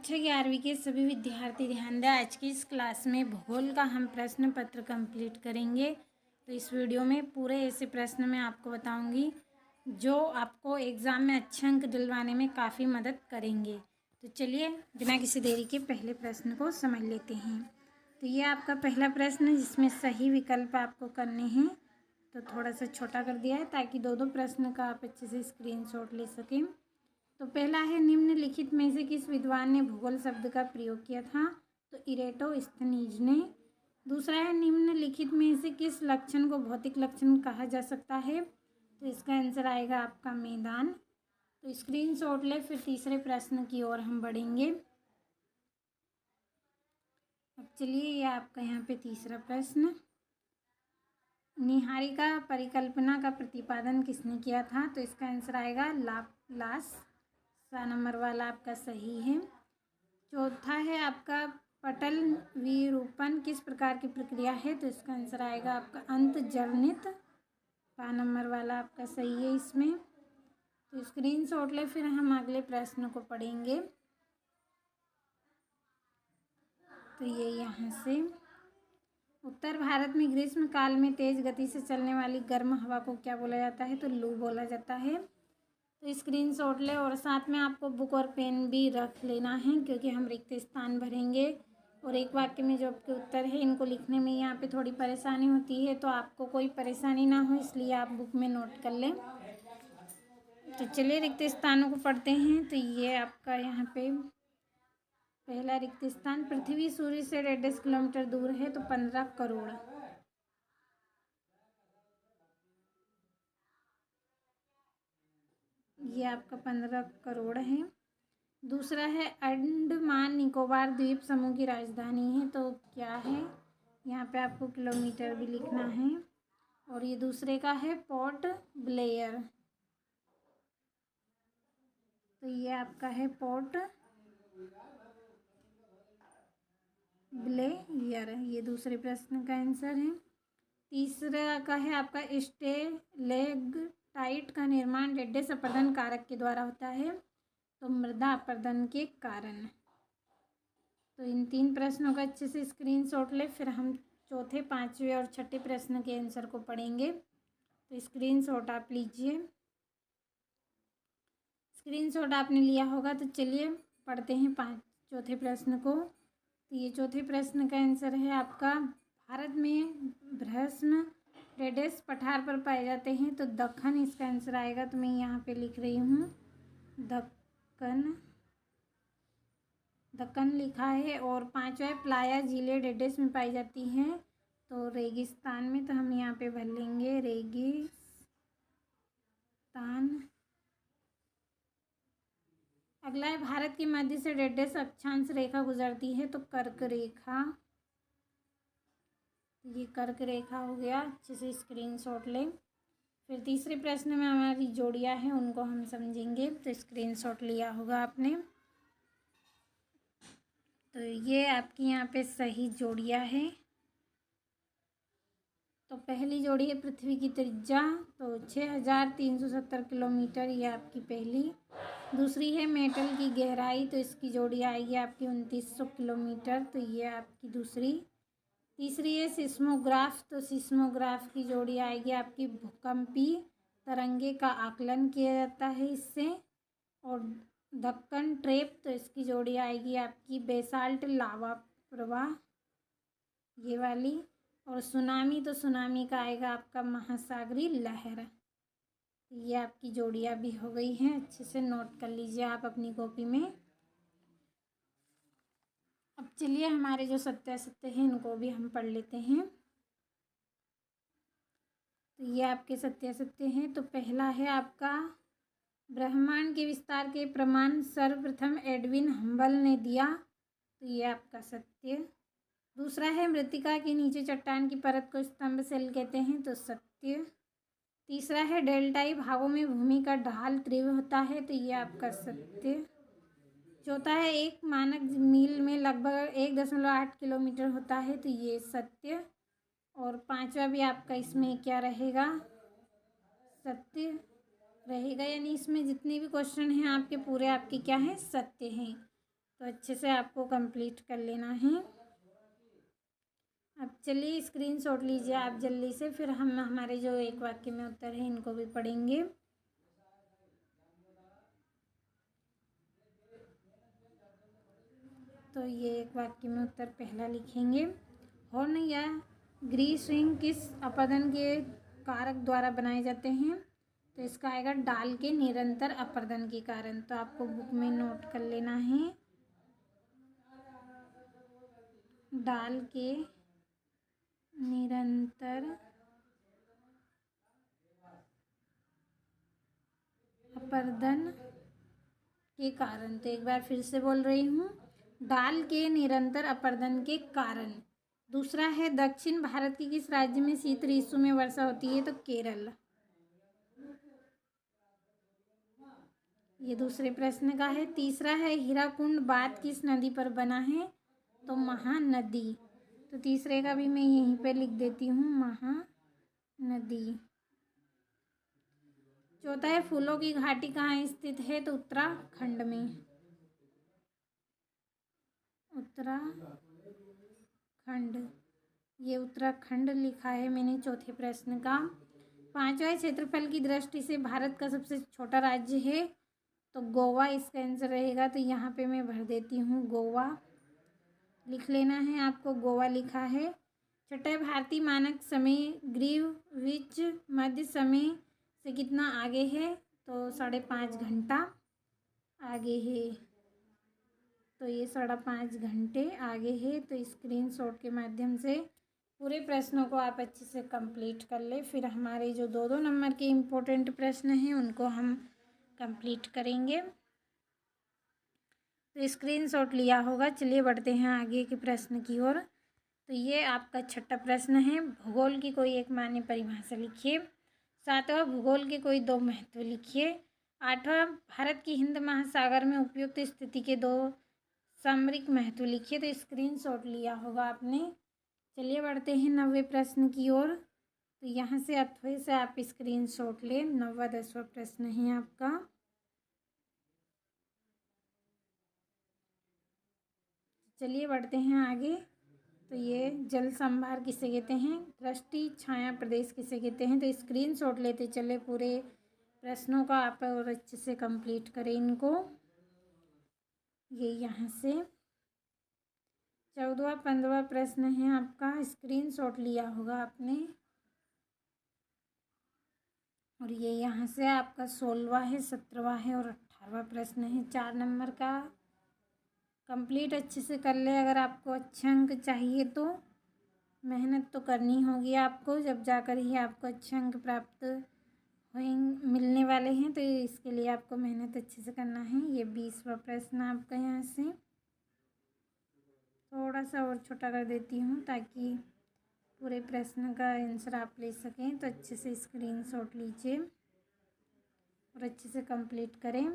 कक्षा 11वीं के सभी विद्यार्थी ध्यान दें। आज की इस क्लास में भूगोल का हम प्रश्न पत्र कंप्लीट करेंगे। तो इस वीडियो में पूरे ऐसे प्रश्न मैं आपको बताऊंगी जो आपको एग्ज़ाम में अच्छे अंक दिलवाने में काफ़ी मदद करेंगे। तो चलिए बिना किसी देरी के पहले प्रश्न को समझ लेते हैं। तो ये आपका पहला प्रश्न है जिसमें सही विकल्प आपको करने हैं। तो थोड़ा सा छोटा कर दिया है ताकि दो प्रश्न का आप अच्छे से स्क्रीनशॉट ले सकें। तो पहला है, निम्नलिखित में से किस विद्वान ने भूगोल शब्द का प्रयोग किया था? तो इरेटोस्थनीज ने। दूसरा है, निम्नलिखित में से किस लक्षण को भौतिक लक्षण कहा जा सकता है? तो इसका आंसर आएगा आपका मैदान। तो स्क्रीनशॉट ले, फिर तीसरे प्रश्न की ओर हम बढ़ेंगे। अब चलिए ये आपका यहाँ पे तीसरा प्रश्न, निहारिका परिकल्पना का प्रतिपादन किसने किया था? तो इसका आंसर आएगा लाप्लास। 7 नंबर वाला आपका सही है। चौथा है आपका, पटल विरूपण किस प्रकार की प्रक्रिया है? तो इसका आंसर आएगा आपका अंतर्जनित। 5 नंबर वाला आपका सही है इसमें। तो स्क्रीनशॉट ले, फिर हम अगले प्रश्न को पढ़ेंगे। तो ये यहाँ से, उत्तर भारत में ग्रीष्म काल में तेज गति से चलने वाली गर्म हवा को क्या बोला जाता है? तो लू बोला जाता है। तो स्क्रीनशॉट ले, और साथ में आपको बुक और पेन भी रख लेना है क्योंकि हम रिक्त स्थान भरेंगे और एक वाक्य में जो आपके उत्तर है इनको लिखने में यहाँ पे थोड़ी परेशानी होती है। तो आपको कोई परेशानी ना हो इसलिए आप बुक में नोट कर लें। तो चलिए रिक्त स्थानों को पढ़ते हैं। तो ये आपका यहाँ पे पहला रिक्त स्थान, पृथ्वी सूर्य से 1.5 किलोमीटर दूर है तो 15 करोड़। ये आपका 15 करोड़ है। दूसरा है, अंडमान निकोबार द्वीप समूह की राजधानी है तो क्या है? यहाँ पे आपको किलोमीटर भी लिखना है। और ये दूसरे का है पोर्ट ब्लेयर। तो ये आपका है पोर्ट ब्लेयर, ये दूसरे प्रश्न का आंसर है। तीसरा का है आपका, स्टेलेक्टाइट का निर्माण डेडेस अपरदन कारक के द्वारा होता है तो मृदा अपरदन के कारण। तो इन 3 प्रश्नों का अच्छे से स्क्रीनशॉट ले, फिर हम चौथे, पांचवें और छठे प्रश्न के आंसर को पढ़ेंगे। तो स्क्रीनशॉट आप लीजिए। स्क्रीनशॉट आपने लिया होगा तो चलिए पढ़ते हैं चौथे प्रश्न को। तो ये चौथे प्रश्न का आंसर है आपका, भारत में भ्रष्म डेडेस पठार पर पाए जाते हैं तो दक्कन इसका आंसर आएगा। तो मैं यहाँ पे लिख रही हूँ दक्कन लिखा है। और पांचवा, प्लाया झीलें डेडेस में पाई जाती हैं तो रेगिस्तान में। तो हम यहाँ पे भर लेंगे रेगिस्तान। अगला है, भारत के मध्य से डेडेस अक्षांश रेखा गुजरती है तो कर्क रेखा। ये कर्क रेखा हो गया, अच्छे से स्क्रीनशॉट लें। फिर तीसरे प्रश्न में हमारी जोड़ियाँ हैं उनको हम समझेंगे। तो स्क्रीनशॉट लिया होगा आपने। तो ये आपकी यहाँ पे सही जोड़ियाँ हैं। तो पहली जोड़ी है, पृथ्वी की त्रिज्या तो 6370 किलोमीटर, ये आपकी पहली। दूसरी है, मेटल की गहराई तो इसकी जोड़ी आएगी आपकी 2900 किलोमीटर, तो ये आपकी दूसरी। तीसरी है सिस्मोग्राफ, तो सिस्मोग्राफ की जोड़ी आएगी आपकी भूकंपी तरंगे का आकलन किया जाता है इससे। और दक्कन ट्रेप, तो इसकी जोड़ी आएगी आपकी बेसाल्ट लावा प्रवाह, ये वाली। और सुनामी, तो सुनामी का आएगा आपका महासागरीय लहर। ये आपकी जोड़ियाँ भी हो गई हैं, अच्छे से नोट कर लीजिए आप अपनी कॉपी में। अब चलिए हमारे जो सत्यासत्य हैं इनको भी हम पढ़ लेते हैं। तो ये आपके सत्यासत्य हैं। तो पहला है आपका, ब्रह्मांड के विस्तार के प्रमाण सर्वप्रथम एडविन हम्बल ने दिया, तो ये आपका सत्य। दूसरा है, मृत्तिका के नीचे चट्टान की परत को स्तंभ सेल कहते हैं, तो सत्य। तीसरा है, डेल्टाई भागों में भूमि का ढाल तीव्र होता है, तो ये आपका सत्य। चौथा है, एक मानक मील में लगभग 1.8 किलोमीटर होता है, तो ये सत्य। और पांचवा भी आपका इसमें क्या रहेगा? सत्य रहेगा, यानी इसमें जितने भी क्वेश्चन हैं आपके पूरे आपके क्या हैं? सत्य हैं। तो अच्छे से आपको कंप्लीट कर लेना है। अब चलिए स्क्रीनशॉट लीजिए आप जल्दी से, फिर हम हमारे जो एक वाक्य में उत्तर है इनको भी पढ़ेंगे। तो ये एक वाक्य में उत्तर पहला लिखेंगे। हॉर्न या ग्रीस रिंग किस अपर्दन के कारक द्वारा बनाए जाते हैं? तो इसका आएगा डाल के निरंतर अपर्दन के कारण। तो आपको बुक में नोट कर लेना है, डाल के निरंतर अपर्दन के कारण। तो एक बार फिर से बोल रही हूँ, डाल के निरंतर अपर्दन के कारण। दूसरा है दक्षिण भारत के किस राज्य में शीत ऋतु में वर्षा होती है? तो केरल। ये दूसरे प्रश्न का है। तीसरा है हीराकुंड बांध किस नदी पर बना है? तो महानदी। तो तीसरे का भी मैं यहीं पे लिख देती हूँ, महानदी। चौथा है फूलों की घाटी कहाँ स्थित है? तो उत्तराखंड में। उत्तराखंड, ये उत्तराखंड लिखा है मैंने चौथे प्रश्न का। पांचवा क्षेत्रफल की दृष्टि से भारत का सबसे छोटा राज्य है? तो गोवा इसका आंसर रहेगा। तो यहाँ पे मैं भर देती हूँ गोवा, लिख लेना है आपको, गोवा लिखा है। छठा भारतीय मानक समय ग्रीनविच मध्य समय से कितना आगे है? तो 5.5 घंटा आगे है। तो ये 5.5 घंटे आगे है। तो स्क्रीनशॉट के माध्यम से पूरे प्रश्नों को आप अच्छे से कंप्लीट कर ले। फिर हमारे जो 2-2 नंबर के इम्पोर्टेंट प्रश्न हैं उनको हम कंप्लीट करेंगे। तो स्क्रीनशॉट लिया होगा। चलिए बढ़ते हैं आगे के प्रश्न की ओर। तो ये आपका छठा प्रश्न है, भूगोल की कोई एक मान्य परिभाषा लिखिए। सातवां भूगोल के कोई 2 महत्व लिखिए। आठवां भारत की हिंद महासागर में उपयुक्त स्थिति के 2 सामरिक महत्व लिखिए। तो स्क्रीनशॉट लिया होगा आपने। चलिए बढ़ते हैं 9वें प्रश्न की ओर। तो यहाँ से अथवे से आप स्क्रीनशॉट लें। 9वां 10वां प्रश्न है आपका। चलिए बढ़ते हैं आगे। तो ये जल संभार किसे कहते हैं? वृष्टि छाया प्रदेश किसे कहते हैं? तो स्क्रीनशॉट लेते चले पूरे प्रश्नों का आप और अच्छे से कंप्लीट करें इनको। ये यहाँ से 14वां 15वां प्रश्न है आपका, स्क्रीनशॉट लिया होगा आपने। और ये यहाँ से आपका 16वां है, 17वां है और 18वां प्रश्न है। 4 नंबर का कंप्लीट अच्छे से कर ले। अगर आपको अच्छे अंक चाहिए तो मेहनत तो करनी होगी आपको, जब जाकर ही आपको अच्छे अंक प्राप्त होंगे, मिलने वाले हैं। तो इसके लिए आपको मेहनत अच्छे से करना है। ये 20वां प्रश्न आपका यहाँ से थोड़ा सा और छोटा कर देती हूँ ताकि पूरे प्रश्न का आंसर आप ले सकें। तो अच्छे से स्क्रीनशॉट लीजिए और अच्छे से कंप्लीट करें।